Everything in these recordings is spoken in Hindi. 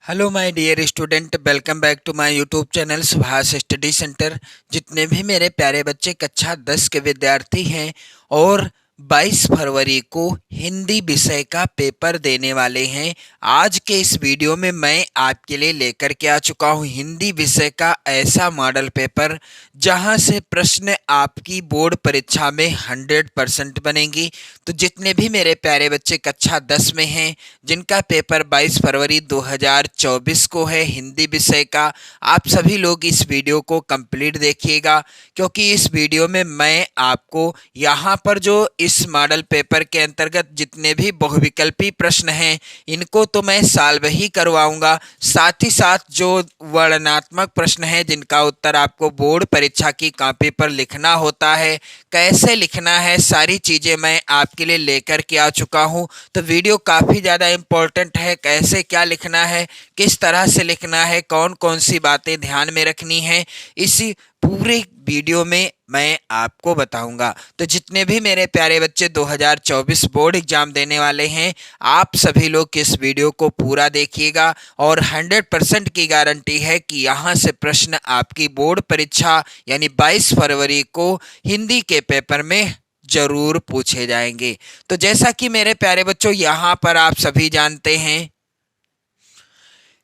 Hello my dear student, welcome back to my YouTube channel Subhash study centre. जितने भी मेरे प्यारे बच्चे कक्षा 10 के विद्यार्थी हैं और 22 फरवरी को हिंदी विषय का पेपर देने वाले हैं, आज के इस वीडियो में मैं आपके लिए लेकर के आ चुका हूं हिंदी विषय का ऐसा मॉडल पेपर जहां से प्रश्न आपकी बोर्ड परीक्षा में 100% बनेंगी। तो जितने भी मेरे प्यारे बच्चे कक्षा 10 में हैं जिनका पेपर 22 फरवरी 2024 को है हिंदी विषय का, आप सभी लोग इस वीडियो को कंप्लीट देखिएगा, क्योंकि इस वीडियो में मैं आपको यहाँ पर जो इस मॉडल पेपर के अंतर्गत जितने भी बहुविकल्पी प्रश्न हैं इनको तो मैं सॉल्व ही करवाऊंगा, साथ ही साथ जो वर्णनात्मक प्रश्न हैं जिनका उत्तर आपको बोर्ड परीक्षा की कॉपी पर लिखना होता है, कैसे लिखना है, सारी चीज़ें मैं आपके लिए लेकर के आ चुका हूं। तो वीडियो काफ़ी ज़्यादा इम्पोर्टेंट है, कैसे क्या लिखना है, किस तरह से लिखना है, कौन कौन सी बातें ध्यान में रखनी है, इसी पूरे वीडियो में मैं आपको बताऊंगा। तो जितने भी मेरे प्यारे बच्चे 2024 बोर्ड एग्जाम देने वाले हैं, आप सभी लोग इस वीडियो को पूरा देखिएगा और 100% की गारंटी है कि यहाँ से प्रश्न आपकी बोर्ड परीक्षा यानी 22 फरवरी को हिंदी के पेपर में जरूर पूछे जाएंगे। तो जैसा कि मेरे प्यारे बच्चों यहाँ पर आप सभी जानते हैं,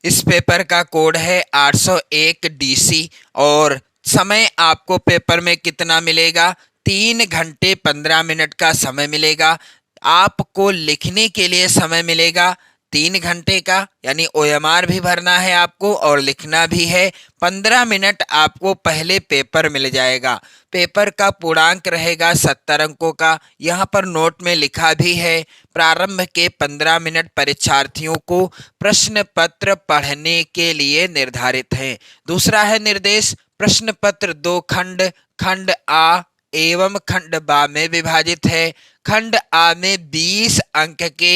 इस पेपर का कोड है 801 DC और समय आपको पेपर में कितना मिलेगा, 3 घंटे 15 मिनट का समय मिलेगा। आपको लिखने के लिए समय मिलेगा 3 घंटे का, यानी OMR भी भरना है आपको और लिखना भी है। 15 मिनट आपको पहले पेपर मिल जाएगा। पेपर का पूर्णांक रहेगा 70 अंकों का। यहाँ पर नोट में लिखा भी है, प्रारंभ के 15 मिनट परीक्षार्थियों को प्रश्न पत्र पढ़ने के लिए निर्धारित हैं। दूसरा है निर्देश, प्रश्न पत्र 2 खंड, खंड आ एवं खंड बा में विभाजित है। खंड आ में 20 अंक के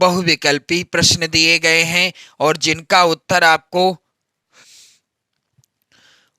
बहुविकल्पी प्रश्न दिए गए हैं और जिनका उत्तर आपको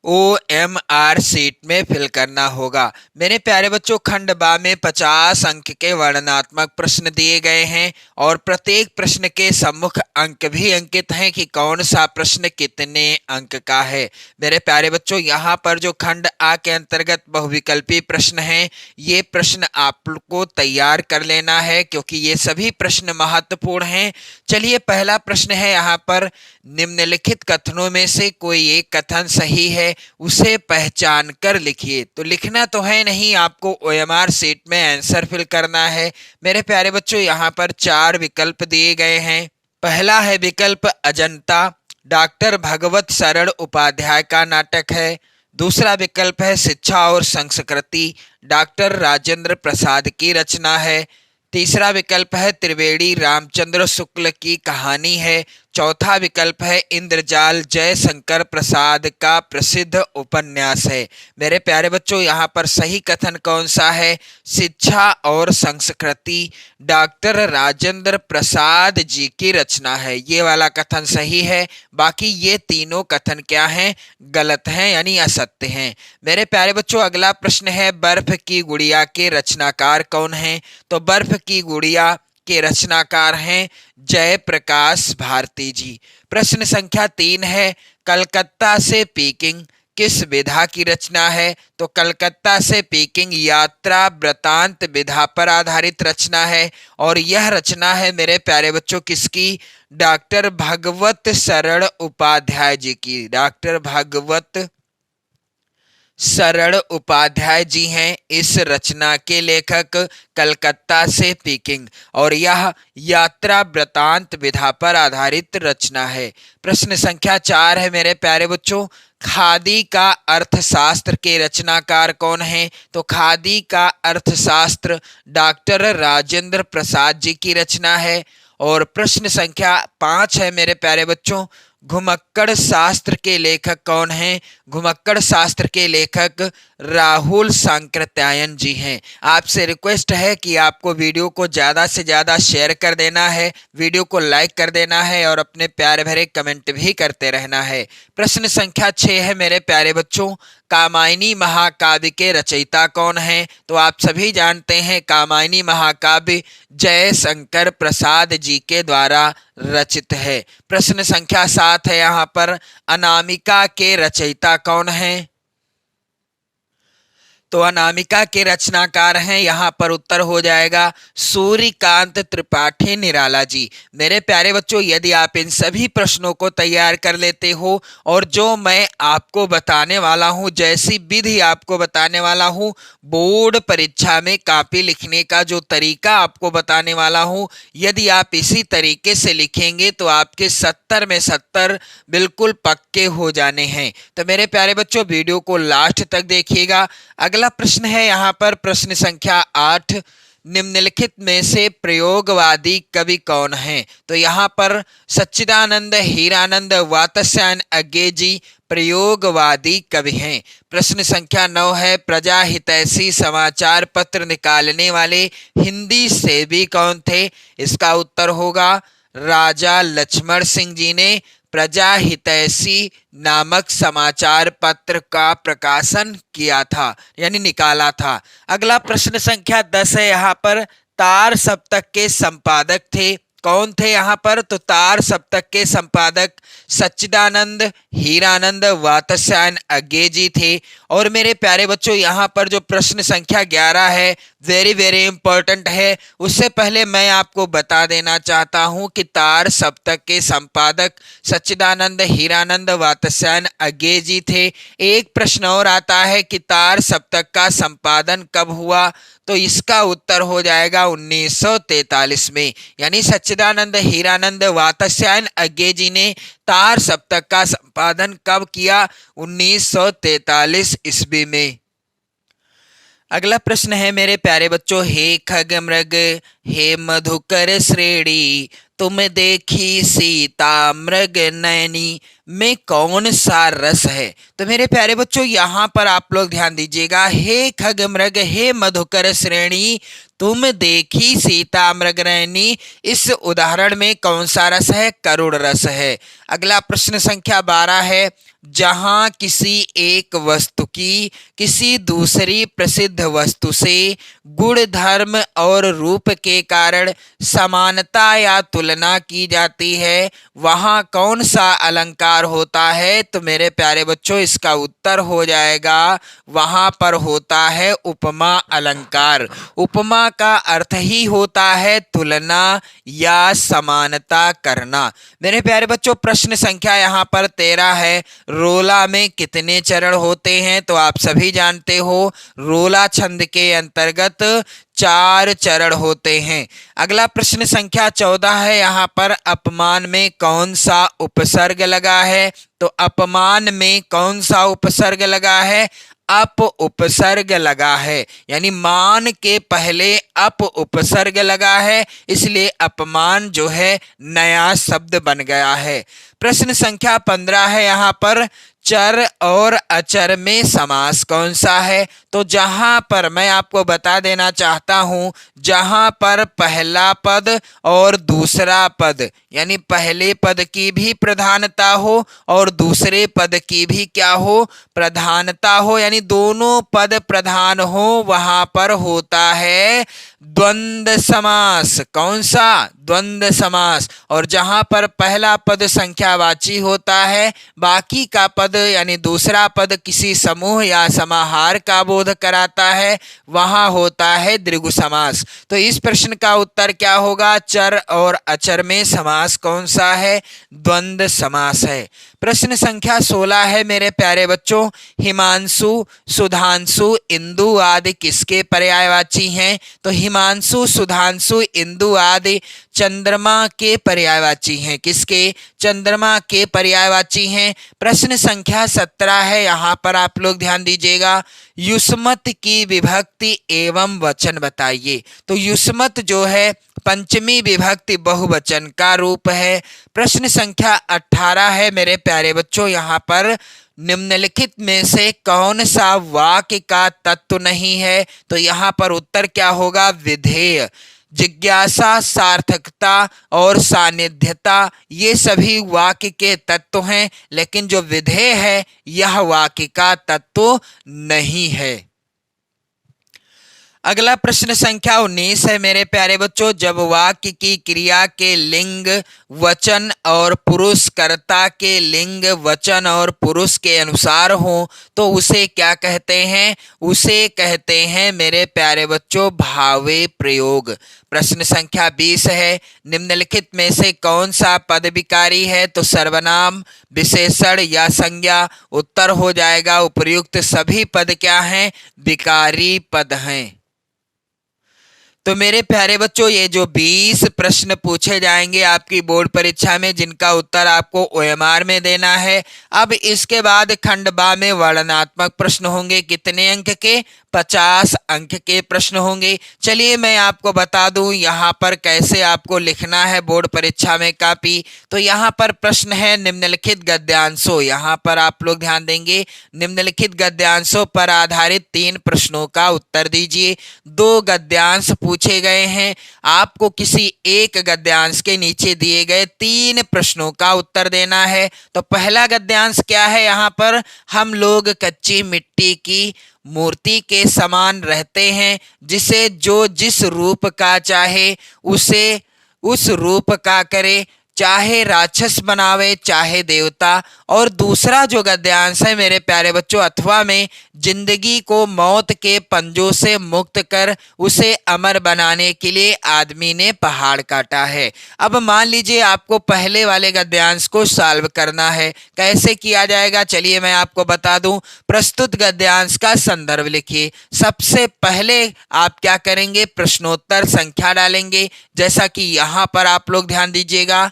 OMR सीट में फिल करना होगा। मेरे प्यारे बच्चों, खंड बा में 50 अंक के वर्णनात्मक प्रश्न दिए गए हैं और प्रत्येक प्रश्न के सम्मुख अंक भी अंकित हैं कि कौन सा प्रश्न कितने अंक का है। मेरे प्यारे बच्चों, यहाँ पर जो खंड आ के अंतर्गत बहुविकल्पी प्रश्न हैं, ये प्रश्न आपको तैयार कर लेना है क्योंकि ये सभी प्रश्न महत्वपूर्ण हैं। चलिए, पहला प्रश्न है यहाँ पर, निम्नलिखित कथनों में से कोई एक कथन सही है, उसे पहचान कर लिखिए। तो लिखना तो है नहीं, आपको OMR सीट में आंसर फिल करना है। मेरे प्यारे बच्चों, यहाँ पर 4 विकल्प दिए गए हैं। पहला है विकल्प अजंता, डॉक्टर भगवत शरण उपाध्याय का नाटक है। दूसरा विकल्प है शिक्षा और संस्कृति, डॉक्टर राजेंद्र प्रसाद की रचना है। तीसरा विकल्प है त्रिवेणी रामचंद्र शुक्ल की कहानी है। चौथा विकल्प है इंद्रजाल जयशंकर प्रसाद का प्रसिद्ध उपन्यास है। मेरे प्यारे बच्चों, यहाँ पर सही कथन कौन सा है? शिक्षा और संस्कृति डॉक्टर राजेंद्र प्रसाद जी की रचना है, ये वाला कथन सही है। बाकी ये तीनों कथन क्या हैं? गलत हैं, यानी असत्य हैं। मेरे प्यारे बच्चों, अगला प्रश्न है, बर्फ की गुड़िया के रचनाकार कौन हैं? तो बर्फ की गुड़िया के रचनाकार हैं जयप्रकाश भारती जी। प्रश्न संख्या 3 है, कलकत्ता से पीकिंग किस विधा की रचना है? तो कलकत्ता से पीकिंग यात्रा वृतांत विधा पर आधारित रचना है और यह रचना है मेरे प्यारे बच्चों किसकी? डॉक्टर भगवत शरण उपाध्याय जी की। डॉक्टर भगवत शरण उपाध्याय जी हैं इस रचना के लेखक, कलकत्ता से पीकिंग, और यह यात्रा वृतांत विधा पर आधारित रचना है। प्रश्न संख्या 4 है मेरे प्यारे बच्चों, खादी का अर्थशास्त्र के रचनाकार कौन हैं? तो खादी का अर्थशास्त्र डॉक्टर राजेंद्र प्रसाद जी की रचना है। और प्रश्न संख्या 5 है मेरे प्यारे बच्चों, घुमक्कड़ शास्त्र के लेखक कौन हैं? घुमक्कड़ शास्त्र के लेखक राहुल सांकृत्यायन जी हैं। आपसे रिक्वेस्ट है कि आपको वीडियो को ज़्यादा से ज़्यादा शेयर कर देना है, वीडियो को लाइक कर देना है और अपने प्यारे भरे कमेंट भी करते रहना है। प्रश्न संख्या 6 है मेरे प्यारे बच्चों, कामायनी महाकाव्य के रचयिता कौन हैं? तो आप सभी जानते हैं कामायनी महाकाव्य जयशंकर प्रसाद जी के द्वारा रचित है? प्रश्न संख्या 7 है यहाँ पर, अनामिका के रचयिता कौन हैं? तो अनामिका के रचनाकार हैं, यहाँ पर उत्तर हो जाएगा सूर्यकांत त्रिपाठी निराला जी। मेरे प्यारे बच्चों, यदि आप इन सभी प्रश्नों को तैयार कर लेते हो और जो मैं आपको बताने वाला हूँ, जैसी विधि आपको बताने वाला हूँ, बोर्ड परीक्षा में कॉपी लिखने का जो तरीका आपको बताने वाला हूँ, यदि आप इसी तरीके से लिखेंगे तो आपके 70 में 70 बिल्कुल पक्के हो जाने हैं। तो मेरे प्यारे बच्चों, वीडियो को लास्ट तक देखिएगा। अगला प्रश्न है यहाँ पर प्रश्न संख्या 8, निम्नलिखित में से प्रयोगवादी कवि कौन है? तो यहाँ पर सच्चिदानंद हीरानंद वात्स्यायन अज्ञे जी प्रयोगवादी कवि हैं। प्रश्न संख्या 9 है, प्रजा हितैषी समाचार पत्र निकालने वाले हिंदी सेवी कौन थे? इसका उत्तर होगा राजा लक्ष्मण सिंह जी ने प्रजा हितैषी नामक समाचार पत्र का प्रकाशन किया था, यानी निकाला था। अगला प्रश्न संख्या 10 है यहाँ पर, तार सप्तक के संपादक थे कौन थे? यहाँ पर तो तार सप्तक के संपादक सच्चिदानंद हीरानंद वात्स्यायन अज्ञे जी थे। और मेरे प्यारे बच्चों, यहाँ पर जो प्रश्न संख्या 11 है, वेरी वेरी इंपॉर्टेंट है। उससे पहले मैं आपको बता देना चाहता हूँ कि तार सप्तक के संपादक सच्चिदानंद हीरानंद वात्स्यायन अज्ञे जी थे। एक प्रश्न और आता है कि तार सप्तक का संपादन कब हुआ? तो इसका उत्तर हो जाएगा 1943 में, यानी सच्चिदानंद हीरानंद वात्स्यायन अज्ञे जी ने तार सप्तक का संपादन कब किया? 1943 ईस्वी में। अगला प्रश्न है मेरे प्यारे बच्चों, हे खग मृग हे मधुकर श्रेणी तुम देखी सीता मृग नयनी में कौन सा रस है? तो मेरे प्यारे बच्चों, यहाँ पर आप लोग ध्यान दीजिएगा, हे खग मृग हे मधुकर श्रेणी तुम देखी सीता मृग नयनी, इस उदाहरण में कौन सा रस है? करुण रस है। अगला प्रश्न संख्या 12 है, जहां किसी एक वस्तु की किसी दूसरी प्रसिद्ध वस्तु से गुण धर्म और रूप के कारण समानता या तुलना की जाती है, वहां कौन सा अलंकार होता है? तो मेरे प्यारे बच्चों, इसका उत्तर हो जाएगा, वहां पर होता है उपमा अलंकार। उपमा का अर्थ ही होता है तुलना या समानता करना। मेरे प्यारे बच्चों, प्रश्न संख्या यहाँ पर 13 है, रोला में कितने चरण होते हैं? तो आप सभी जानते हो, रोला छंद के अंतर्गत 4 चरण होते हैं। अगला प्रश्न संख्या 14 है, यहाँ पर अपमान में कौन सा उपसर्ग लगा है? तो अपमान में कौन सा उपसर्ग लगा है? अप उपसर्ग लगा है, यानी मान के पहले अप उपसर्ग लगा है, इसलिए अपमान जो है नया शब्द बन गया है। प्रश्न संख्या 15 है, यहाँ पर चर और अचर में समास कौन सा है? तो जहां पर मैं आपको बता देना चाहता हूं, जहां पर पहला पद और दूसरा पद, यानी पहले पद की भी प्रधानता हो और दूसरे पद की भी क्या हो? प्रधानता हो, यानी दोनों पद प्रधान हो, वहां पर होता है द्वंद्व समास। कौन सा? द्वंद्व समास। और जहां पर पहला पद संख्यावाची होता है, बाकी का पद यानी दूसरा पद किसी समूह या समाहार का बोध कराता है, वहां होता है द्विगु समास। तो इस प्रश्न का उत्तर क्या होगा? चर और अचर में समास कौन सा है? द्वंद्व समास है। प्रश्न संख्या 16 है मेरे प्यारे बच्चों, हिमांशु सुधांशु इंदु आदि किसके पर्यायवाची हैं? तो हिमांशु सुधांशु इंदु आदि चंद्रमा के पर्यायवाची हैं। किसके? चंद्रमा के पर्यायवाची हैं। प्रश्न संख्या 17 है, यहाँ पर आप लोग ध्यान दीजिएगा, युष्मत की विभक्ति एवं वचन बताइए। तो युष्मत जो है पंचमी विभक्ति बहुवचन का रूप है। प्रश्न संख्या 18 है मेरे प्यारे बच्चों, यहाँ पर निम्नलिखित में से कौन सा वाक्य का तत्व नहीं है? तो यहाँ पर उत्तर क्या होगा? विधेय। जिज्ञासा, सार्थकता और सानिध्यता ये सभी वाक्य के तत्व हैं, लेकिन जो विधेय है यह वाक्य का तत्व नहीं है। अगला प्रश्न संख्या 19 है मेरे प्यारे बच्चों। जब वाक्य की क्रिया के लिंग वचन और पुरुष कर्ता के लिंग वचन और पुरुष के अनुसार हो तो उसे क्या कहते हैं? उसे कहते हैं मेरे प्यारे बच्चों भावे प्रयोग। प्रश्न संख्या 20 है, निम्नलिखित में से कौन सा पद विकारी है? तो सर्वनाम, विशेषण या संज्ञा। उत्तर हो जाएगा उपर्युक्त सभी पद क्या हैं? विकारी पद हैं। तो मेरे प्यारे बच्चों, ये जो 20 प्रश्न पूछे जाएंगे आपकी बोर्ड परीक्षा में, जिनका उत्तर आपको OMR में देना है। अब इसके बाद खंड बा में वर्णनात्मक प्रश्न होंगे। कितने अंक के? 50 अंक के प्रश्न होंगे। चलिए मैं आपको बता दूं यहाँ पर कैसे आपको लिखना है बोर्ड परीक्षा में कॉपी। तो यहाँ पर प्रश्न है निम्नलिखित गद्यांशों, यहाँ पर आप लोग ध्यान देंगे, निम्नलिखित गद्यांशों पर आधारित 3 प्रश्नों का उत्तर दीजिए। 2 गद्यांश पूछे गए हैं, आपको किसी एक गद्यांश के नीचे दिए गए 3 प्रश्नों का उत्तर देना है। तो पहला गद्यांश क्या है? यहाँ पर हम लोग कच्ची मिट्टी की मूर्ति के समान रहते हैं, जिसे जो जिस रूप का चाहे उसे उस रूप का करे, चाहे राक्षस बनावे चाहे देवता। और दूसरा जो गद्यांश है मेरे प्यारे बच्चों, अथवा में जिंदगी को मौत के पंजों से मुक्त कर उसे अमर बनाने के लिए आदमी ने पहाड़ काटा है। अब मान लीजिए आपको पहले वाले गद्यांश को सॉल्व करना है। कैसे किया जाएगा? चलिए मैं आपको बता दूं। प्रस्तुत गद्यांश का संदर्भ लिखिए। सबसे पहले आप क्या करेंगे? प्रश्नोत्तर संख्या डालेंगे, जैसा कि यहाँ पर आप लोग ध्यान दीजिएगा।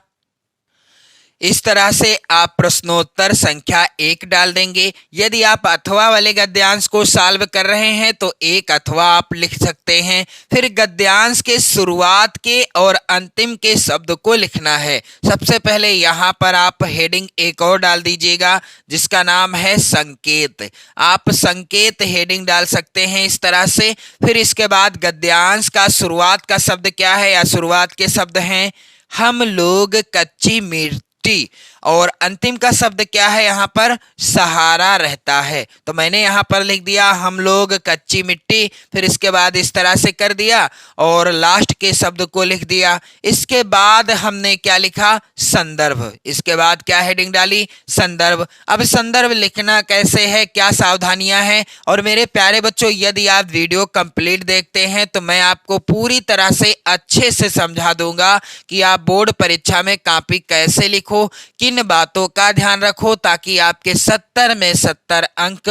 इस तरह से आप प्रश्नोत्तर संख्या 1 डाल देंगे। यदि आप अथवा वाले गद्यांश को सॉल्व कर रहे हैं तो 1 अथवा आप लिख सकते हैं। फिर गद्यांश के शुरुआत के और अंतिम के शब्द को लिखना है। सबसे पहले यहाँ पर आप हेडिंग एक और डाल दीजिएगा, जिसका नाम है संकेत। आप संकेत हेडिंग डाल सकते हैं इस तरह से। फिर इसके बाद गद्यांश का शुरुआत का शब्द क्या है, या शुरुआत के शब्द हैं हम लोग कच्ची मिट्टी, और अंतिम का शब्द क्या है? यहाँ पर सहारा रहता है। तो मैंने यहाँ पर लिख दिया हम लोग कच्ची मिट्टी, फिर इसके बाद इस तरह से कर दिया और लास्ट के शब्द को लिख दिया। इसके बाद हमने क्या लिखा? संदर्भ। इसके बाद क्या हेडिंग डाली? संदर्भ। अब संदर्भ लिखना कैसे है, क्या सावधानियां हैं? और मेरे प्यारे बच्चों, यदि आप वीडियो कंप्लीट देखते हैं तो मैं आपको पूरी तरह से अच्छे से समझा दूंगा कि आप बोर्ड परीक्षा में कॉपी कैसे लिखो, किन बातों का ध्यान रखो, ताकि आपके 70 में 70 अंक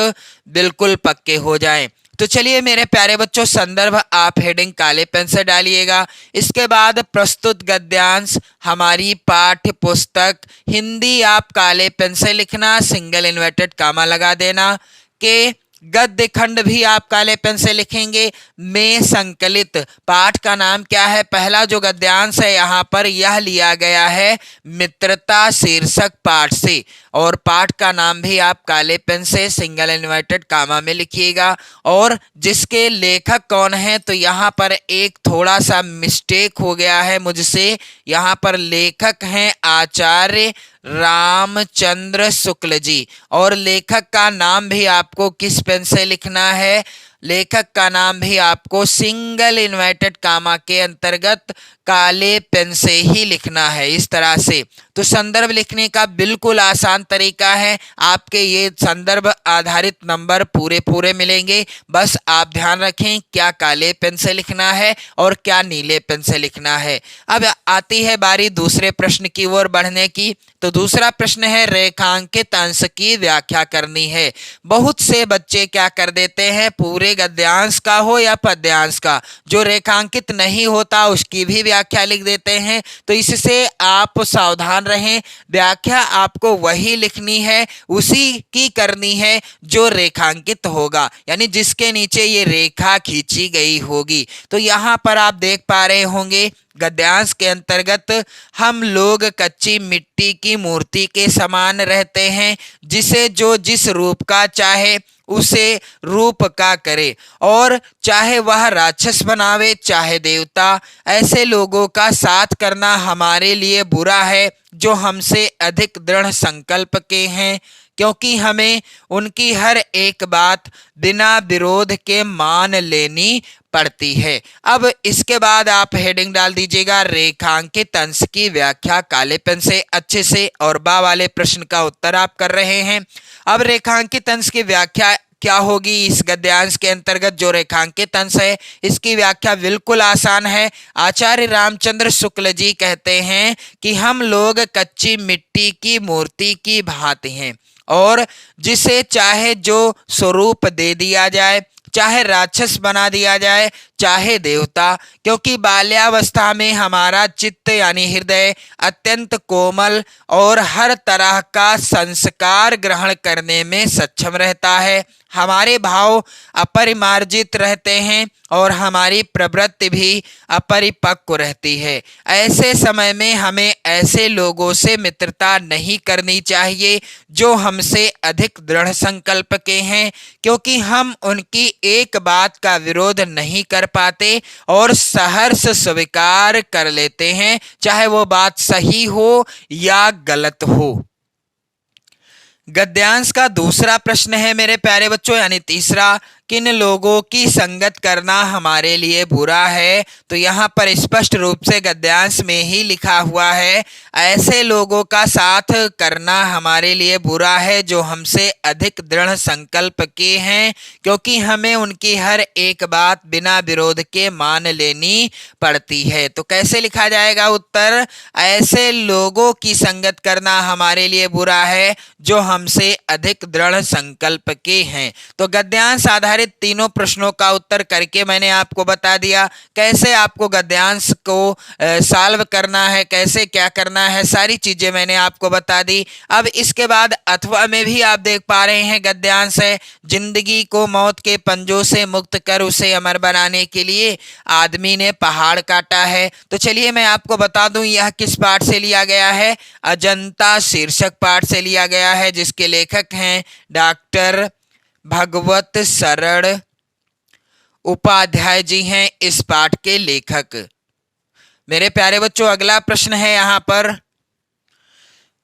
बिल्कुल पक्के हो जाएं। तो चलिए मेरे प्यारे बच्चों, संदर्भ आप हेडिंग काले पेन से डालिएगा। इसके बाद प्रस्तुत गद्यांश हमारी पाठ्य पुस्तक हिंदी आप काले पेन से लिखना, सिंगल इन्वर्टेड कामा लगा देना। के गद्य खंड भी आप काले पेन से लिखेंगे। में संकलित पाठ का नाम क्या है? पहला जो गद्यांश है यहाँ पर यह लिया गया है मित्रता शीर्षक पाठ से, और पाठ का नाम भी आप काले पेन से सिंगल इन्वर्टेड कामा में लिखिएगा। और जिसके लेखक कौन है, तो यहाँ पर एक थोड़ा सा मिस्टेक हो गया है मुझसे। यहाँ पर लेखक हैं आचार्य रामचंद्र शुक्ल जी, और लेखक का नाम भी आपको किस पेन से लिखना है? लेखक का नाम भी आपको सिंगल इन्वर्टेड कामा के अंतर्गत काले पेन से ही लिखना है, इस तरह से। तो संदर्भ लिखने का बिल्कुल आसान तरीका है। आपके ये संदर्भ आधारित नंबर पूरे पूरे मिलेंगे। बस आप ध्यान रखें क्या काले पेन से लिखना है और क्या नीले पेन से लिखना है। अब आती है बारी दूसरे प्रश्न की ओर बढ़ने की। तो दूसरा प्रश्न है रेखांकित अंश की व्याख्या करनी है। बहुत से बच्चे क्या कर देते हैं, पूरे गद्यांश का हो या पद्यांश का, जो रेखांकित नहीं होता उसकी भी व्याख्या लिख देते हैं। तो इससे आप सावधान रहें। व्याख्या आपको वही लिखनी है, उसी की करनी है जो रेखांकित होगा, यानी जिसके नीचे ये रेखा खींची गई होगी। तो यहाँ पर आप देख पा रहे होंगे गद्यांश के अंतर्गत हम लोग कच्ची मिट्टी की मूर्ति के समान रहते हैं, जिसे जो जिस रूप का चाहे उसे रूप का करे, और चाहे वह राक्षस बनावे चाहे देवता। ऐसे लोगों का साथ करना हमारे लिए बुरा है जो हमसे अधिक दृढ़ संकल्प के हैं, क्योंकि हमें उनकी हर एक बात बिना विरोध के मान लेनी पड़ती है। अब इसके बाद आप हेडिंग डाल दीजिएगा रेखांकित अंश की व्याख्या काले पेन से अच्छे से, और बा वाले प्रश्न का उत्तर आप कर रहे हैं। अब रेखांकित अंश की व्याख्या क्या होगी इस गद्यांश के अंतर्गत? जो रेखांकित अंश है इसकी व्याख्या बिल्कुल आसान है। आचार्य रामचंद्र शुक्ल जी कहते हैं कि हम लोग कच्ची मिट्टी की मूर्ति की भांति हैं, और जिसे चाहे जो स्वरूप दे दिया जाए, चाहे राक्षस बना दिया जाए चाहे देवता, क्योंकि बाल्यावस्था में हमारा चित्त यानी हृदय अत्यंत कोमल और हर तरह का संस्कार ग्रहण करने में सक्षम रहता है। हमारे भाव अपरिमार्जित रहते हैं और हमारी प्रवृत्ति भी अपरिपक्व रहती है। ऐसे समय में हमें ऐसे लोगों से मित्रता नहीं करनी चाहिए जो हमसे अधिक दृढ़ संकल्प के हैं, क्योंकि हम उनकी एक बात का विरोध नहीं कर पाते और सहर्ष स्वीकार कर लेते हैं, चाहे वो बात सही हो या गलत हो। गद्यांश का दूसरा प्रश्न है मेरे प्यारे बच्चों, यानी तीसरा, किन लोगों की संगत करना हमारे लिए बुरा है? तो यहाँ पर स्पष्ट रूप से गद्यांश में ही लिखा हुआ है, ऐसे लोगों का साथ करना हमारे लिए बुरा है जो हमसे अधिक दृढ़ संकल्प के हैं, क्योंकि हमें उनकी हर एक बात बिना विरोध के मान लेनी पड़ती है। तो कैसे लिखा जाएगा उत्तर? ऐसे लोगों की संगत करना हमारे लिए बुरा है जो हमसे अधिक दृढ़ संकल्प के हैं। तो गद्यांश आधारित तीनों प्रश्नों का उत्तर करके मैंने आपको बता दिया कैसे आपको गद्यांश को सॉल्व करना है, कैसे क्या करना है, सारी चीजें मैंने आपको बता दी। अब इसके बाद अथवा में भी आप देख पा रहे हैं गद्यांश है, जिंदगी को मौत के पंजों से मुक्त कर उसे अमर बनाने के लिए आदमी ने पहाड़ काटा है। तो चलिए मैं आपको बता दूं यह किस पाठ से लिया गया है। अजंता शीर्षक पाठ से लिया गया है, जिसके लेखक हैं डॉक्टर भगवत शरण उपाध्याय जी हैं इस पाठ के लेखक। मेरे प्यारे बच्चों अगला प्रश्न है यहाँ पर,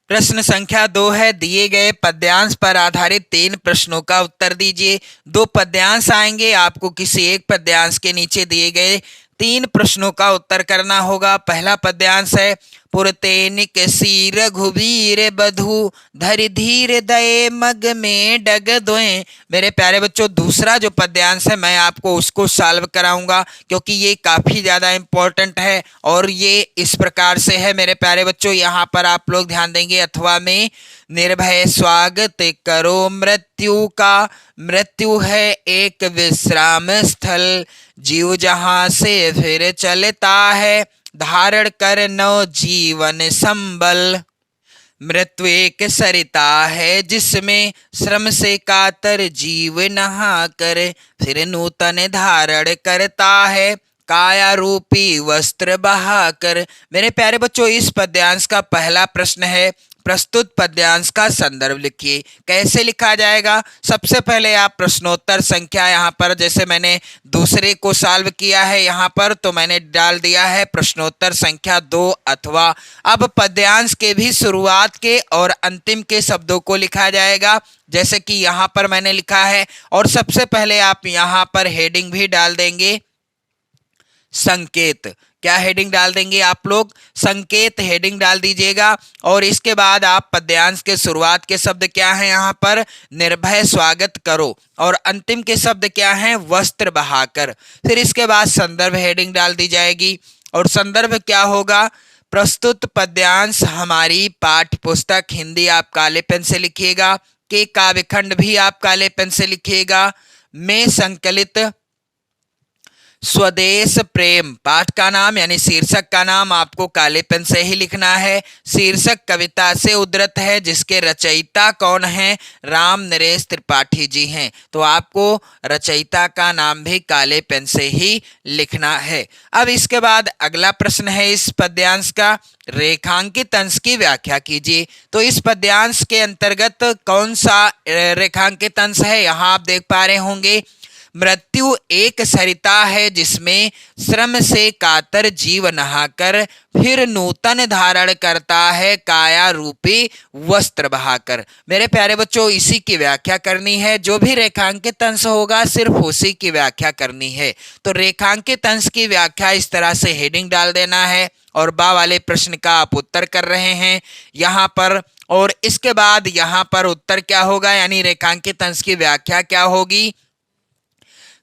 प्रश्न संख्या 2 है, दिए गए पद्यांश पर आधारित 3 प्रश्नों का उत्तर दीजिए। 2 पद्यांश आएंगे, आपको किसी एक पद्यांश के नीचे दिए गए 3 प्रश्नों का उत्तर करना होगा। पहला पद्यांश है, पुरतेनिक सी रघुवीर बधु धरि धीर दये मग में डग दोए। मेरे प्यारे बच्चों दूसरा जो पद्यांश है मैं आपको उसको सॉल्व कराऊंगा, क्योंकि ये काफी ज्यादा इंपॉर्टेंट है और ये इस प्रकार से है मेरे प्यारे बच्चों। यहाँ पर आप लोग ध्यान देंगे, अथवा में निर्भय स्वागत करो मृत्यु का, मृत्यु है एक विश्राम स्थल, जीव जहां से फिर चलता है, धारण कर नव जीवन संबल। मृत्यु एक सरिता है जिसमें श्रम से कातर जीव नहा कर फिर नूतन धारण करता है, काया रूपी वस्त्र बहाकर। मेरे प्यारे बच्चों इस पद्यांश का पहला प्रश्न है, प्रस्तुत पद्यांश का संदर्भ लिखिए। कैसे लिखा जाएगा? सबसे पहले आप प्रश्नोत्तर संख्या यहाँ पर, जैसे मैंने दूसरे को सॉल्व किया है यहाँ पर, तो मैंने डाल दिया है प्रश्नोत्तर संख्या 2 अथवा। अब पद्यांश के भी शुरुआत के और अंतिम के शब्दों को लिखा जाएगा, जैसे कि यहाँ पर मैंने लिखा है। और सबसे पहले आप यहाँ पर हेडिंग भी डाल देंगे संकेत। क्या हेडिंग डाल देंगे आप लोग? संकेत हेडिंग डाल दीजिएगा। और इसके बाद आप पद्यांश के शुरुआत के शब्द क्या हैं यहाँ पर? निर्भय स्वागत करो। और अंतिम के शब्द क्या हैं? वस्त्र बहाकर। फिर इसके बाद संदर्भ हेडिंग डाल दी जाएगी। और संदर्भ क्या होगा? प्रस्तुत पद्यांश हमारी पाठ्य पुस्तक हिंदी आप काले पेन से लिखिएगा, के काव्यखंड भी आप काले पेन से लिखिएगा, में संकलित स्वदेश प्रेम पाठ का नाम यानी शीर्षक का नाम आपको काले पेन से ही लिखना है। शीर्षक कविता से उद्धृत है, जिसके रचयिता कौन हैं? राम नरेश त्रिपाठी जी हैं। तो आपको रचयिता का नाम भी काले पेन से ही लिखना है। अब इसके बाद अगला प्रश्न है इस पद्यांश का, रेखांकित अंश की व्याख्या कीजिए। तो इस पद्यांश के अंतर्गत कौन सा रेखांकित अंश है? यहाँ आप देख पा रहे होंगे मृत्यु एक सरिता है जिसमें श्रम से कातर जीव नहाकर फिर नूतन धारण करता है काया रूपी वस्त्र बहाकर। मेरे प्यारे बच्चों, इसी की व्याख्या करनी है। जो भी रेखांकित अंश होगा सिर्फ उसी की व्याख्या करनी है। तो रेखांकित अंश की व्याख्या इस तरह से हेडिंग डाल देना है और बा वाले प्रश्न का आप उत्तर कर रहे हैं यहाँ पर, और इसके बाद यहाँ पर उत्तर क्या होगा, यानी रेखांकित अंश की व्याख्या क्या होगी।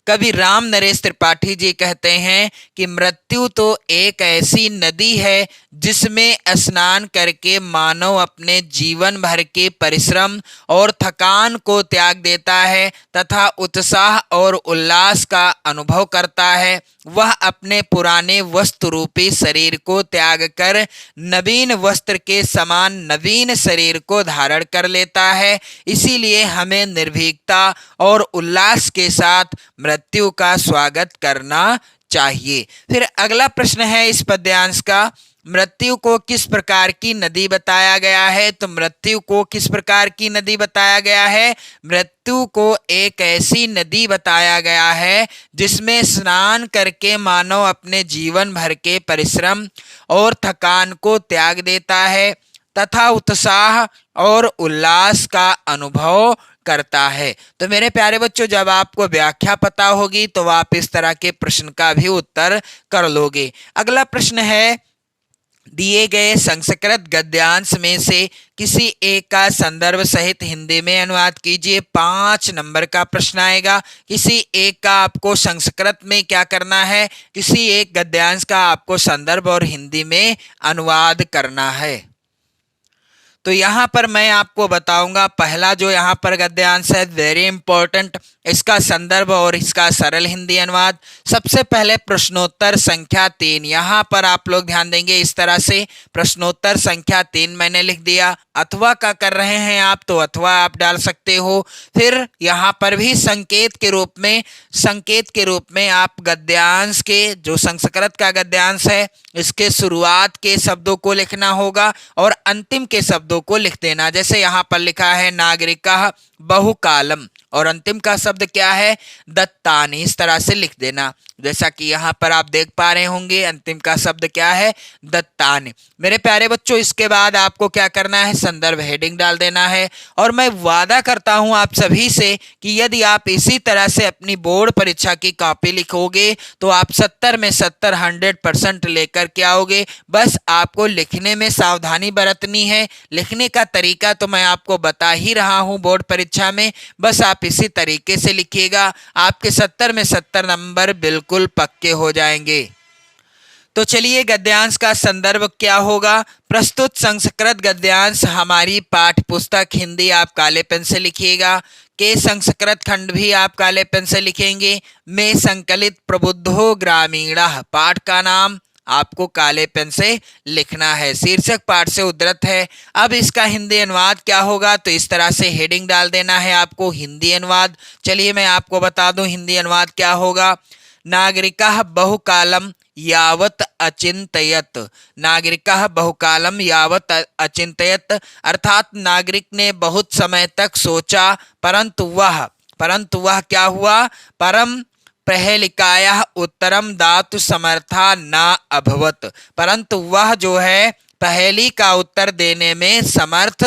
कवि राम नरेश त्रिपाठी जी कहते हैं कि मृत्यु तो एक ऐसी नदी है जिसमें स्नान करके मानव अपने जीवन भर के परिश्रम और थकान को त्याग देता है तथा उत्साह और उल्लास का अनुभव करता है। वह अपने पुराने वस्त्र रूपी शरीर को त्याग कर नवीन वस्त्र के समान नवीन शरीर को धारण कर लेता है। इसीलिए हमें निर्भीकता और उल्लास के साथ मृत्यु का स्वागत करना चाहिए। फिर अगला प्रश्न है इस पद्यांश का, मृत्यु को किस प्रकार की नदी बताया गया है। तो मृत्यु को किस प्रकार की नदी बताया गया है, मृत्यु को एक ऐसी नदी बताया गया है जिसमें स्नान करके मानव अपने जीवन भर के परिश्रम और थकान को त्याग देता है तथा उत्साह और उल्लास का अनुभव करता है। तो मेरे प्यारे बच्चों, जब आपको व्याख्या पता होगी तो आप इस तरह के प्रश्न का भी उत्तर कर लोगे। अगला प्रश्न है, दिए गए संस्कृत गद्यांश में से किसी एक का संदर्भ सहित हिंदी में अनुवाद कीजिए। 5 नंबर का प्रश्न आएगा। किसी एक का आपको संस्कृत में क्या करना है, किसी एक गद्यांश का आपको संदर्भ और हिंदी में अनुवाद करना है। तो यहाँ पर मैं आपको बताऊंगा, पहला जो यहाँ पर गद्यांश है वेरी इंपॉर्टेंट, इसका संदर्भ और इसका सरल हिंदी अनुवाद। सबसे पहले प्रश्नोत्तर संख्या 3, यहाँ पर आप लोग ध्यान देंगे इस तरह से, प्रश्नोत्तर संख्या 3 मैंने लिख दिया। अथवा का कर रहे हैं आप तो अथवा आप डाल सकते हो। फिर यहाँ पर भी संकेत के रूप में आप गद्यांश के, जो संस्कृत का गद्यांश है, इसके शुरुआत के शब्दों को लिखना होगा और अंतिम के शब्दों को लिख देना। जैसे यहाँ पर लिखा है नागरिकः बहुकालम और अंतिम का शब्द क्या है, दत्तानि, इस तरह से लिख देना। जैसा कि यहाँ पर आप देख पा रहे होंगे अंतिम का शब्द क्या है, दत्तानि। मेरे प्यारे बच्चों, इसके बाद आपको क्या करना है, संदर्भ हेडिंग डाल देना है। और मैं वादा करता हूँ आप सभी से कि यदि आप इसी तरह से अपनी बोर्ड परीक्षा की कॉपी लिखोगे तो आप 70 में 70 100% लेकर के आओगे। बस आपको लिखने में सावधानी बरतनी है। लिखने का तरीका तो मैं आपको बता ही रहा हूँ बोर्ड परीक्षा में, बस आप इसी तरीके से लिखिएगा, आपके 70 में 70 नंबर बिल्कुल पक्के हो जाएंगे। तो चलिए, गद्यांश का संदर्भ क्या होगा। प्रस्तुत संस्कृत गद्यांश हमारी पाठ्य पुस्तक हिंदी आप काले पेन से लिखिएगा, के संस्कृत खंड भी आप काले पेन से लिखेंगे, में संकलित प्रबुद्धो ग्रामीणः, पाठ का नाम आपको काले पेन से लिखना है, शीर्षक पाठ से उद्धृत है। अब इसका हिंदी अनुवाद क्या होगा, तो इस तरह से हेडिंग डाल देना है आपको, हिंदी अनुवाद। चलिए मैं आपको बता दूं हिंदी अनुवाद क्या होगा। नागरिकः बहुकालम यावत अचिंतयत, नागरिकः बहुकालम यावत अचिंतयत, अर्थात नागरिक ने बहुत समय तक सोचा परंतु वह क्या हुआ, परम प्रहेलिकायाः उत्तरम दातु समर्था न अभवत, परंतु वह जो है पहेली का उत्तर देने में समर्थ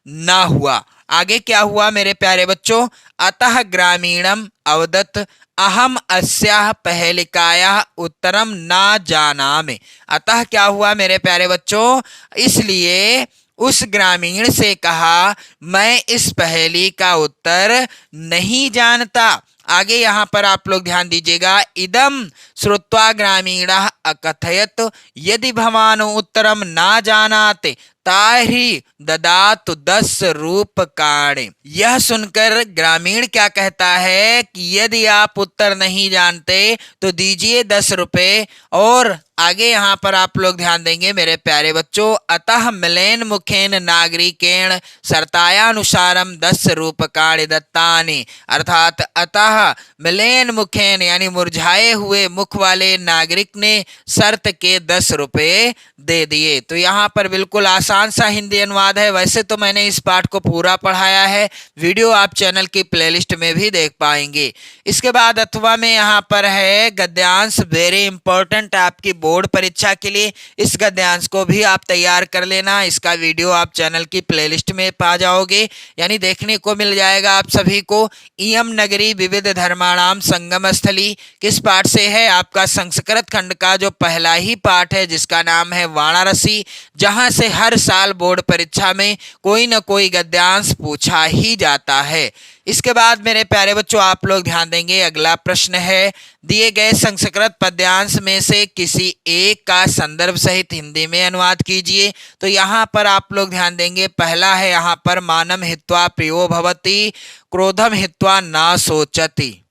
न हुआ। आगे क्या हुआ मेरे प्यारे बच्चों, अतः ग्रामीणम अवदत अहम अस्याः पहेलिकायाः उत्तरम न जानामि। अतः क्या हुआ मेरे प्यारे बच्चों, इसलिए उस ग्रामीण से कहा मैं इस पहेली का उत्तर नहीं जानता। आगे यहाँ पर आप लोग ध्यान दीजिएगा, इदम श्रुत्वा ग्रामीणः अकथयत यदि भवान उत्तरम न जानाते ताहि ददातु 10 रूपकाणि। यह सुनकर ग्रामीण क्या कहता है कि यदि आप उत्तर नहीं जानते तो दीजिए 10 रुपए और आगे यहाँ पर आप लोग ध्यान देंगे मेरे प्यारे बच्चों, अतः मिलेन मुखेन नागरिकेण सर्तायानुसारम 10 रूपकाणि दत्तानि, अर्थात अतः मिलेन मुखेन यानी मुरझाए हुए मुख वाले नागरिक ने शर्त के 10 रुपये दे दिए। तो यहाँ पर बिल्कुल आसान सा हिंदी अनुवाद है। वैसे तो मैंने इस पाठ को पूरा पढ़ाया है, वीडियो आप चैनल की प्लेलिस्ट में भी देख पाएंगे। इसके बाद अथवा में यहाँ पर है गद्यांश, वेरी इंपॉर्टेंट आपकी बोर्ड परीक्षा के लिए। इस गद्यांश को भी आप तैयार कर लेना, इसका वीडियो आप चैनल की प्लेलिस्ट में पा जाओगे, यानी देखने को मिल जाएगा आप सभी को। इयम नगरी विविध धर्माणाम संगम स्थली किस पाठ से है? आपका संस्कृत खंड का जो पहला ही पाठ है जिसका नाम है वाराणसी, जहां से हर साल बोर्ड परीक्षा में कोई न कोई गद्यांश पूछा ही जाता है। इसके बाद मेरे प्यारे बच्चों आप लोग ध्यान देंगे, अगला प्रश्न है, दिए गए संस्कृत पद्यांश में से किसी एक का संदर्भ सहित हिंदी में अनुवाद कीजिए। तो यहाँ पर आप लोग ध्यान देंगे, पहला है यहाँ पर मानम हित्वा प्रियो भवति क्रोधम हित्वा न सोचति,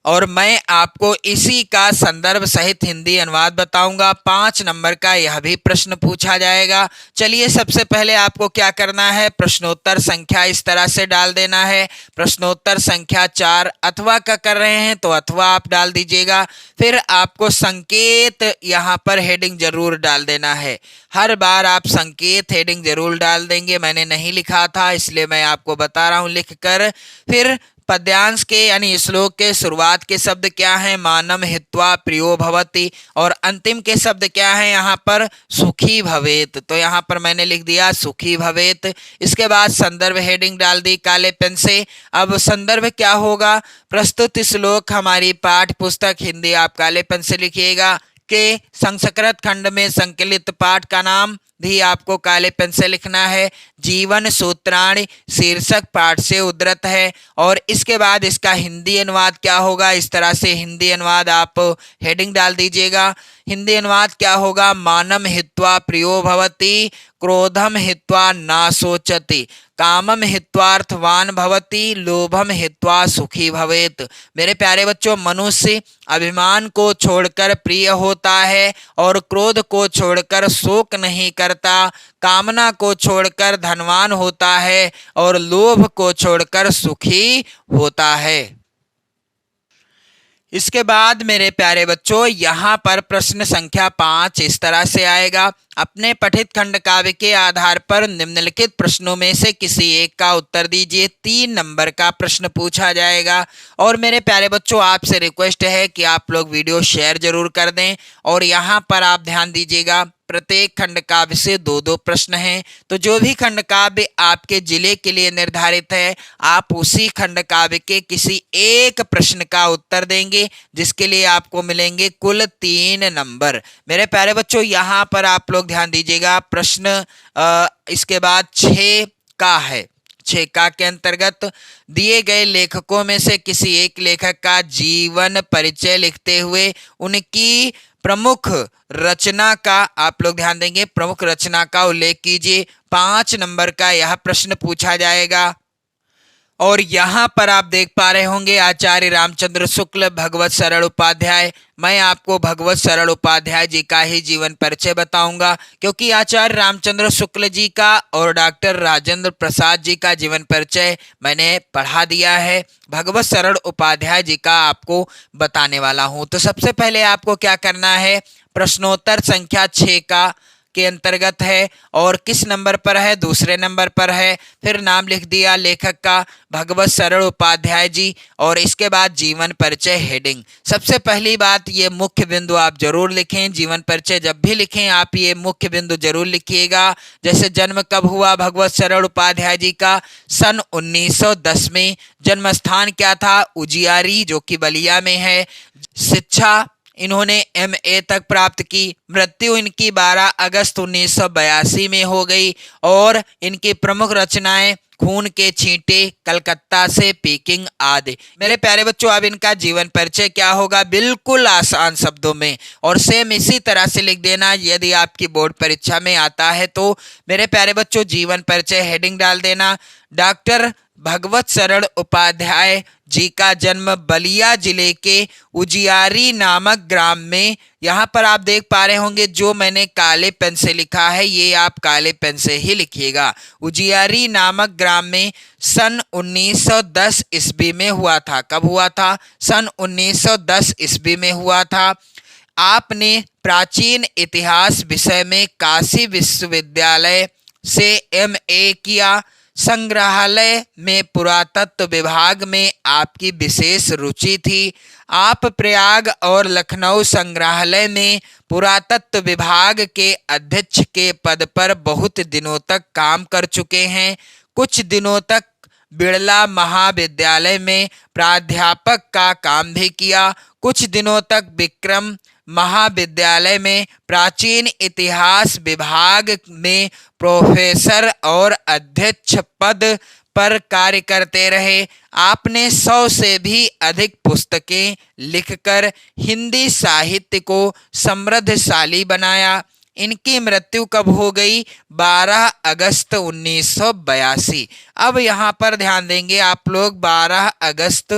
और मैं आपको इसी का संदर्भ सहित हिंदी अनुवाद बताऊंगा। 5 नंबर का यह भी प्रश्न पूछा जाएगा। चलिए सबसे पहले आपको क्या करना है, प्रश्नोत्तर संख्या इस तरह से डाल देना है। प्रश्नोत्तर संख्या 4 अथवा का कर रहे हैं तो अथवा आप डाल दीजिएगा। फिर आपको संकेत यहाँ पर हेडिंग जरूर डाल देना है। हर बार आप संकेत हेडिंग जरूर डाल देंगे, मैंने नहीं लिखा था इसलिए मैं आपको बता रहा हूँ लिख कर। फिर पद्यांश के यानी श्लोक के शुरुआत के शब्द क्या हैं? मानम हित्वा प्रियो भवति, और अंतिम के शब्द क्या हैं यहाँ पर? सुखी भवेत। तो यहाँ पर मैंने लिख दिया सुखी भवेत। इसके बाद संदर्भ हेडिंग डाल दी काले पेन से। अब संदर्भ क्या होगा? प्रस्तुत श्लोक हमारी पाठ पुस्तक हिंदी, आप काले पेन से लिखिएगा के संस्कृत खंड में संकलित पाठ का नाम भी आपको काले पेन से लिखना है। जीवन सूत्राणि शीर्षक पाठ से उद्धृत है। और इसके बाद इसका हिंदी अनुवाद क्या होगा? इस तरह से हिंदी अनुवाद आप हेडिंग डाल दीजिएगा। हिंदी अनुवाद क्या होगा? मानम हित्वा प्रियो भवति क्रोधम हित्वा न सोचति कामम हित्वार्थवान भवति लोभम हित्वा सुखी भवेत। मेरे प्यारे बच्चों, मनुष्य अभिमान को छोड़कर प्रिय होता है और क्रोध को छोड़कर शोक नहीं करता, कामना को छोड़कर धनवान होता है और लोभ को छोड़कर सुखी होता है। इसके बाद मेरे प्यारे बच्चों यहाँ पर प्रश्न संख्या 5 इस तरह से आएगा, अपने पठित खंड काव्य के आधार पर निम्नलिखित प्रश्नों में से किसी एक का उत्तर दीजिए। 3 नंबर का प्रश्न पूछा जाएगा। और मेरे प्यारे बच्चों आपसे रिक्वेस्ट है कि आप लोग वीडियो शेयर जरूर कर दें। और यहाँ पर आप ध्यान दीजिएगा, प्रत्येक खंड काव्य से 2-2 प्रश्न हैं। तो जो भी खंड काव्य आपके जिले के लिए निर्धारित है, आप उसी खंड काव्य के किसी एक प्रश्न का उत्तर देंगे, जिसके लिए आपको मिलेंगे कुल 3 नंबर। मेरे प्यारे बच्चों यहाँ पर आप लोग ध्यान दीजिएगा, प्रश्न इसके बाद 6 का है। 6 का के अंतर्गत दिए गए लेखकों में से किसी एक लेखक का जीवन परिचय लिखते हुए उनकी प्रमुख रचना का आप लोग ध्यान देंगे, प्रमुख रचना का उल्लेख कीजिए। 5 नंबर का यह प्रश्न पूछा जाएगा। और यहाँ पर आप देख पा रहे होंगे आचार्य रामचंद्र शुक्ल भगवत सरल उपाध्याय। मैं आपको भगवत सरल उपाध्याय जी का ही जीवन परिचय बताऊंगा, क्योंकि आचार्य रामचंद्र शुक्ल जी का और डॉक्टर राजेंद्र प्रसाद जी का जीवन परिचय मैंने पढ़ा दिया है। भगवत सरल उपाध्याय जी का आपको बताने वाला हूं। तो सबसे पहले आपको क्या करना है, प्रश्नोत्तर संख्या 6 का के अंतर्गत है और किस नंबर पर है? दूसरे नंबर पर है। फिर नाम लिख दिया लेखक का, भगवत सरल उपाध्याय जी, और इसके बाद जीवन परिचय हेडिंग। सबसे पहली बात, ये मुख्य बिंदु आप जरूर लिखें। जीवन परिचय जब भी लिखें आप ये मुख्य बिंदु जरूर लिखिएगा। जैसे जन्म कब हुआ भगवत सरल उपाध्याय जी का? सन 1910 में। जन्म स्थान क्या था? उजियारी, जो कि बलिया में है। शिक्षा इन्होंने MA तक प्राप्त की। मृत्यु इनकी 12 अगस्त 1982 में हो गई। और इनकी प्रमुख रचनाएं खून के छींटे, कलकत्ता से पीकिंग आदि। मेरे प्यारे बच्चों, अब इनका जीवन परिचय क्या होगा? बिल्कुल आसान शब्दों में, और सेम इसी तरह से लिख देना यदि आपकी बोर्ड परीक्षा में आता है तो। मेरे प्यारे बच्चों, जीवन परिचय हेडिंग डाल देना, डॉक्टर भगवत सरल उपाध्याय जी का जन्म बलिया जिले के उजियारी नामक ग्राम में यहाँ पर आप देख पा रहे होंगे जो मैंने काले पेन से लिखा है ये आप काले पेन से ही लिखिएगा। उजियारी नामक ग्राम में सन 1910 ईस्वी में हुआ था। कब हुआ था? सन 1910 ईस्वी में हुआ था। आपने प्राचीन इतिहास विषय में काशी विश्वविद्यालय से एमए किया। संग्रहालय में पुरातत्व विभाग में आपकी विशेष रुचि थी। आप प्रयाग और लखनऊ संग्रहालय में पुरातत्व विभाग के अध्यक्ष के पद पर बहुत दिनों तक काम कर चुके हैं। कुछ दिनों तक बिड़ला महाविद्यालय में प्राध्यापक का काम भी किया। कुछ दिनों तक विक्रम महाविद्यालय में प्राचीन इतिहास विभाग में प्रोफेसर और अध्यक्ष पद पर कार्य करते रहे। आपने 100 से भी अधिक पुस्तकें लिखकर हिंदी साहित्य को समृद्धशाली बनाया। इनकी मृत्यु कब हो गई? 12 अगस्त 1982। अब यहाँ पर ध्यान देंगे आप लोग, 12 अगस्त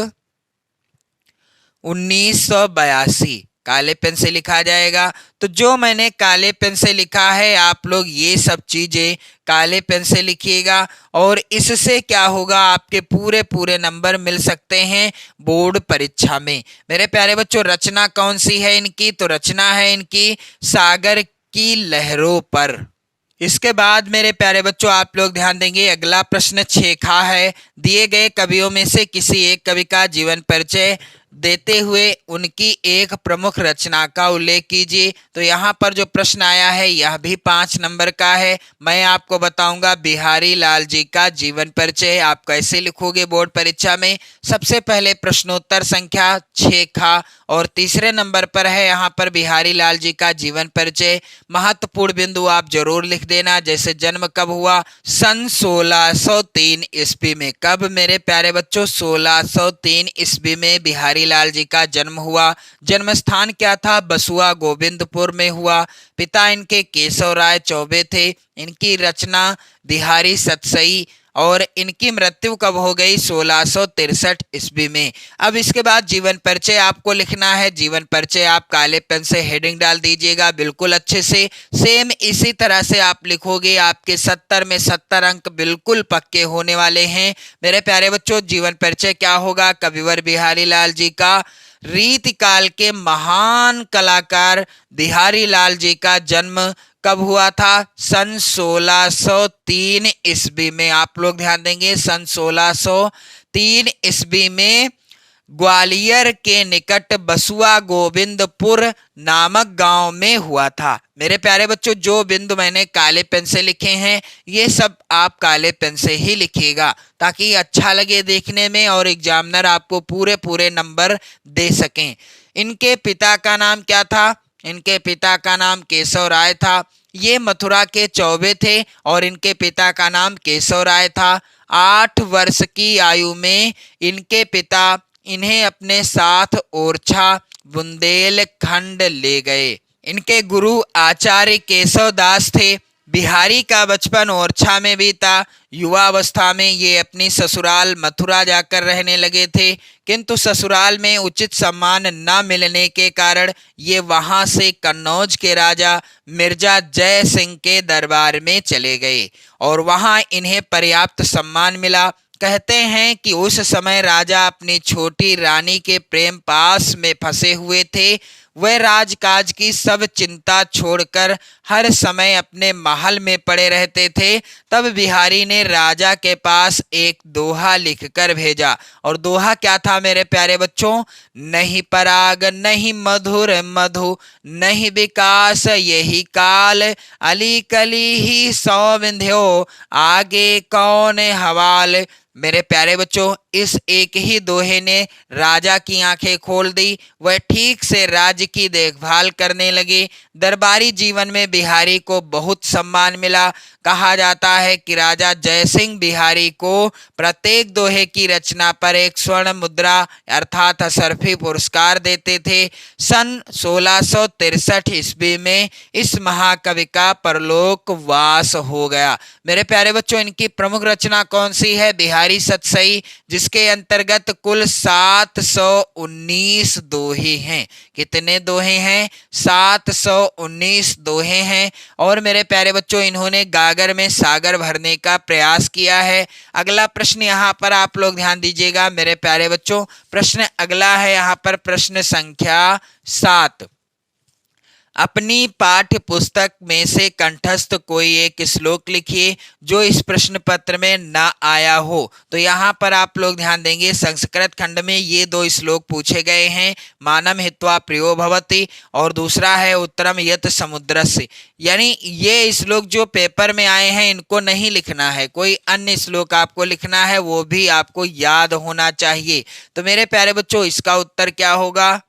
1982 काले पेन से लिखा जाएगा। तो जो मैंने काले पेन से लिखा है आप लोग ये सब चीजें काले पेन से लिखिएगा और इससे क्या होगा, आपके पूरे पूरे नंबर मिल सकते हैं बोर्ड परीक्षा में। मेरे प्यारे बच्चों, रचना कौन सी है इनकी? तो रचना है इनकी सागर की लहरों पर। इसके बाद मेरे प्यारे बच्चों आप लोग ध्यान देंगे, अगला प्रश्न 6 खा है। दिए गए कवियों में से किसी एक कवि का जीवन परिचय देते हुए उनकी एक प्रमुख रचना का उल्लेख कीजिए। तो यहाँ पर जो प्रश्न आया है यह भी 5 नंबर का है। मैं आपको बताऊंगा बिहारी लाल जी का जीवन परिचय आप कैसे लिखोगे बोर्ड परीक्षा में। सबसे पहले प्रश्नोत्तर संख्या 6 खा और तीसरे नंबर पर है यहाँ पर बिहारी लाल जी का जीवन परिचय। महत्वपूर्ण बिंदु आप जरूर लिख देना, जैसे जन्म कब हुआ? सन 1603 ईस्वी में। कब मेरे प्यारे बच्चों? 1603 ईस्वी में बिहारी लाल जी का जन्म हुआ। जन्म स्थान क्या था? बसुआ गोविंदपुर में हुआ। पिता इनके केशव राय चौबे थे। इनकी रचना बिहारी सतसई और इनकी मृत्यु कब हो गई? 1663 ईस्वी में। अब इसके बाद जीवन परिचय आपको लिखना है। जीवन परिचय आप काले पेन से हेडिंग डाल दीजिएगा बिल्कुल अच्छे से। सेम इसी तरह से आप लिखोगे, आपके 70 में 70 अंक बिल्कुल पक्के होने वाले हैं। मेरे प्यारे बच्चों, जीवन परिचय क्या होगा? कविवर बिहारी लाल जी का रीतिकाल के महान कलाकार बिहारी लाल जी का जन्म कब हुआ था? सन 1603 ईस्वी में। आप लोग ध्यान देंगे, सन 1603 ईस्वी में ग्वालियर के निकट बसुआ गोविंदपुर नामक गांव में हुआ था। मेरे प्यारे बच्चों, जो बिंदु मैंने काले पेन से लिखे हैं ये सब आप काले पेन से ही लिखिएगा ताकि अच्छा लगे देखने में और एग्जामिनर आपको पूरे पूरे नंबर दे सकें। इनके पिता का नाम क्या था? इनके पिता का नाम केशव राय था। ये मथुरा के चौबे थे और इनके पिता का नाम केशव राय था। 8 वर्ष की आयु में इनके पिता इन्हें अपने साथ ओरछा बुंदेलखंड ले गए। इनके गुरु आचार्य केशव दास थे। बिहारी का बचपन ओरछा में बीता। युवावस्था में ये अपनी ससुराल मथुरा जाकर रहने लगे थे, किंतु ससुराल में उचित सम्मान न मिलने के कारण ये वहां से कन्नौज के राजा मिर्जा जय सिंह के दरबार में चले गए और वहां इन्हें पर्याप्त सम्मान मिला। कहते हैं कि उस समय राजा अपनी छोटी रानी के प्रेम पास में फंसे हुए थे। वह राजकाज की सब चिंता छोड़कर हर समय अपने महल में पड़े रहते थे। तब बिहारी ने राजा के पास एक दोहा लिखकर भेजा और दोहा क्या था मेरे प्यारे बच्चों? नहीं पराग नहीं मधुर मधु नहीं विकास यही काल, अली कली ही सौ विंध्यो आगे कौन हवाल। मेरे प्यारे बच्चों, इस एक ही दोहे ने राजा की आंखें खोल दी। वह ठीक से राज्य की देखभाल करने लगे। दरबारी जीवन में बिहारी को बहुत सम्मान मिला। कहा जाता है कि राजा जयसिंह बिहारी को प्रत्येक दोहे की रचना पर एक स्वर्ण मुद्रा अर्थात असरफी पुरस्कार देते थे। सन 1663 ईस्वी में इस महाकवि का परलोकवास हो गया। मेरे प्यारे बच्चों, इनकी प्रमुख रचना कौन सी है? बिहारी सतसई, जिसके अंतर्गत कुल 719 दोहे हैं। कितने दोहे हैं? 719 दोहे हैं। और मेरे प्यारे बच्चों, इन्होंने गागर में सागर भरने का प्रयास किया है। अगला प्रश्न यहाँ पर आप लोग ध्यान दीजिएगा मेरे प्यारे बच्चों। प्रश्न अगला है यहाँ पर प्रश्न संख्या 7। अपनी पाठ्य पुस्तक में से कंठस्थ कोई एक श्लोक लिखिए जो इस प्रश्न पत्र में ना आया हो। तो यहाँ पर आप लोग ध्यान देंगे, संस्कृत खंड में ये 2 श्लोक पूछे गए हैं, मानम हित्वा प्रियो भवति और दूसरा है उत्तरम यत समुद्रस्य। यानी ये श्लोक जो पेपर में आए हैं इनको नहीं लिखना है, कोई अन्य श्लोक आपको लिखना है, वो भी आपको याद होना चाहिए। तो मेरे प्यारे बच्चों, इसका उत्तर क्या होगा?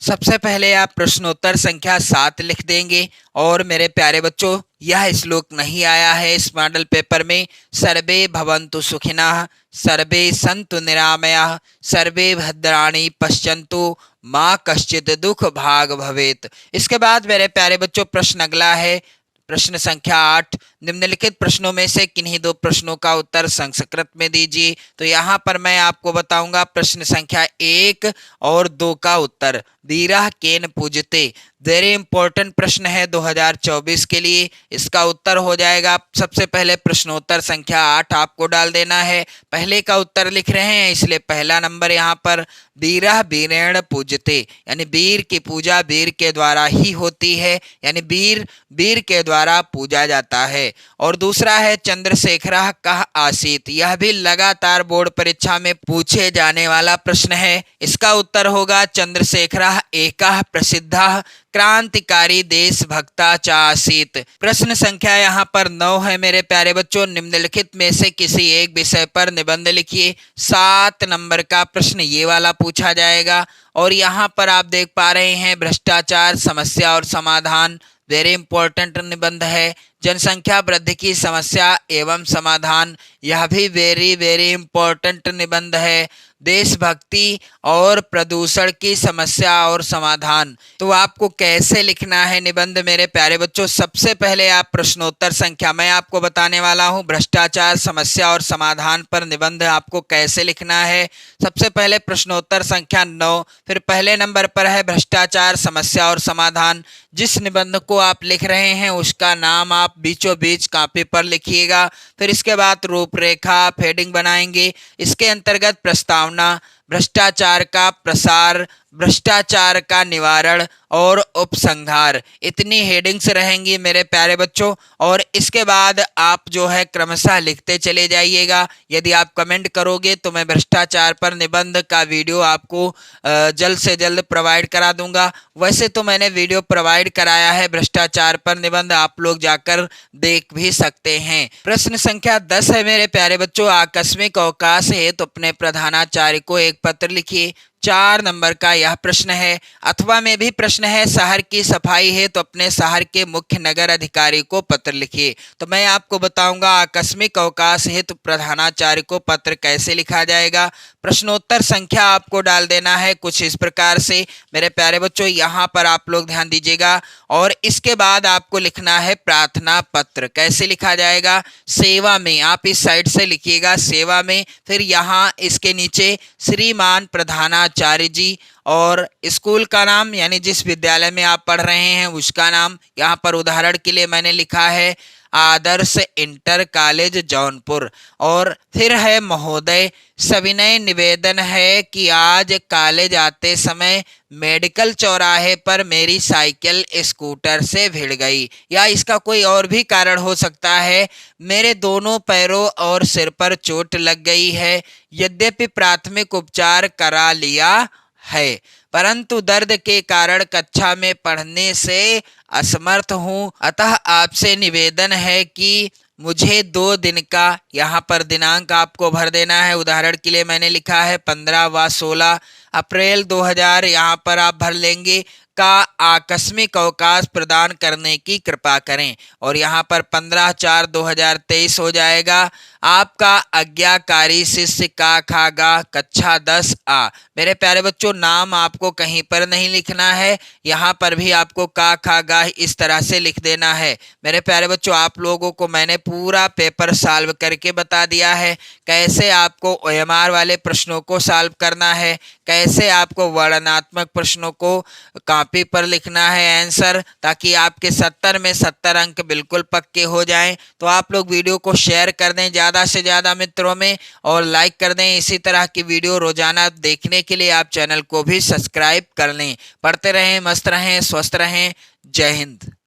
सबसे पहले आप प्रश्नोत्तर संख्या 7 लिख देंगे। और मेरे प्यारे बच्चों, यह श्लोक नहीं आया है इस मॉडल पेपर में। सर्वे भवन्तु सुखिनः, सर्वे सन्तु निरामयाः, सर्वे भद्राणि पश्यन्तु, माँ कश्चित् दुख भाग भवेत्। इसके बाद मेरे प्यारे बच्चों प्रश्न अगला है प्रश्न संख्या 8। निम्नलिखित प्रश्नों में से किन्हीं 2 प्रश्नों का उत्तर संस्कृत में दीजिए। तो यहाँ पर मैं आपको बताऊंगा प्रश्न संख्या 1 और 2 का उत्तर। धीरः केन पूजते, वेरी इंपॉर्टेंट प्रश्न है 2024 के लिए। इसका उत्तर हो जाएगा, सबसे पहले प्रश्नोत्तर संख्या 8 आपको डाल देना है। पहले का उत्तर लिख रहे हैं इसलिए पहला नंबर यहाँ पर। धीरः वीरेण पूजते, यानी वीर की पूजा वीर के द्वारा ही होती है, यानी वीर वीर के द्वारा पूजा जाता है। और दूसरा है चंद्रशेखरः कः आसीत्, यह भी लगातार बोर्ड परीक्षा में पूछे जाने वाला प्रश्न है। इसका उत्तर होगा चंद्रशेखरः एकः प्रसिद्धः क्रांतिकारी देशभक्ता च आसीत्। प्रश्न संख्या यहाँ पर 9 है मेरे प्यारे बच्चों। निम्नलिखित में से किसी एक विषय पर निबंध लिखिए। 7 नंबर का प्रश्न ये वाला पूछा जाएगा। और यहाँ पर आप देख पा रहे हैं भ्रष्टाचार समस्या और समाधान, वेरी इंपॉर्टेंट निबंध है। जनसंख्या वृद्धि की समस्या एवं समाधान, यह भी वेरी वेरी इंपॉर्टेंट निबंध है। देशभक्ति और प्रदूषण की समस्या और समाधान। तो आपको कैसे लिखना है निबंध मेरे प्यारे बच्चों? सबसे पहले आप प्रश्नोत्तर संख्या, मैं आपको बताने वाला हूं भ्रष्टाचार समस्या और समाधान पर निबंध आपको कैसे लिखना है। सबसे पहले प्रश्नोत्तर संख्या 9, फिर पहले नंबर पर है भ्रष्टाचार समस्या और समाधान। जिस निबंध को आप लिख रहे हैं उसका नाम आप बीचों बीच कॉपी पर लिखिएगा। फिर इसके बाद रूपरेखा हेडिंग बनाएंगे। इसके अंतर्गत प्रस्तावना, भ्रष्टाचार का प्रसार, भ्रष्टाचार का निवारण और उपसंहार, इतनी हेडिंग्स रहेंगी मेरे प्यारे बच्चों। और इसके बाद आप जो है क्रमशः लिखते चले जाइएगा। यदि आप कमेंट करोगे तो मैं भ्रष्टाचार पर निबंध का वीडियो आपको जल्द से जल्द प्रोवाइड करा दूंगा। वैसे तो मैंने वीडियो प्रोवाइड कराया है भ्रष्टाचार पर निबंध, आप लोग जाकर देख भी सकते हैं। प्रश्न संख्या 10 है मेरे प्यारे बच्चों। आकस्मिक अवकाश हेतु अपने प्रधानाचार्य को एक पत्र लिखिए। 4 नंबर का यह प्रश्न है। अथवा में भी प्रश्न है, शहर की सफाई है तो अपने शहर के मुख्य नगर अधिकारी को पत्र लिखिए। तो मैं आपको बताऊंगा आकस्मिक अवकाश हेतु प्रधानाचार्य को पत्र कैसे लिखा जाएगा। प्रश्नोत्तर संख्या आपको डाल देना है कुछ इस प्रकार से मेरे प्यारे बच्चों, यहाँ पर आप लोग ध्यान दीजिएगा। और इसके बाद आपको लिखना है प्रार्थना पत्र। कैसे लिखा जाएगा? सेवा में, आप इस साइड से लिखिएगा सेवा में, फिर यहाँ इसके नीचे श्रीमान प्रधानाचार्य जी और स्कूल का नाम, यानी जिस विद्यालय में आप पढ़ रहे हैं उसका नाम। यहाँ पर उदाहरण के लिए मैंने लिखा है आदर्श इंटर कॉलेज जौनपुर। और फिर है महोदय, सविनय निवेदन है कि आज कॉलेज आते समय मेडिकल चौराहे पर मेरी साइकिल स्कूटर से भिड़ गई, या इसका कोई और भी कारण हो सकता है। मेरे दोनों पैरों और सिर पर चोट लग गई है। यद्यपि प्राथमिक उपचार करा लिया है परंतु दर्द के कारण कक्षा में पढ़ने से असमर्थ हूँ। अतः आपसे निवेदन है कि मुझे 2 दिन का, यहाँ पर दिनांक आपको भर देना है। उदाहरण के लिए मैंने लिखा है 15 व 16 अप्रैल 2000, यहाँ पर आप भर लेंगे। का आकस्मिक अवकाश प्रदान करने की कृपा करें। और यहाँ पर 15/4/2023 हो जाएगा। आपका आज्ञाकारी शिष्य का खा गा कक्षा 10 आ। मेरे प्यारे बच्चों, नाम आपको कहीं पर नहीं लिखना है, यहाँ पर भी आपको का खा गा इस तरह से लिख देना है। मेरे प्यारे बच्चों, आप लोगों को मैंने पूरा पेपर सॉल्व करके बता दिया है, कैसे आपको OMR वाले प्रश्नों को सॉल्व करना है, कैसे आपको वर्णनात्मक प्रश्नों को कॉपी पर लिखना है आंसर, ताकि आपके 70 में 70 अंक बिल्कुल पक्के हो जाएं। तो आप लोग वीडियो को शेयर कर दें ज़्यादा से ज़्यादा मित्रों में, और लाइक कर दें। इसी तरह की वीडियो रोजाना देखने के लिए आप चैनल को भी सब्सक्राइब कर लें। पढ़ते रहें, मस्त रहें, स्वस्थ रहें। जय हिंद।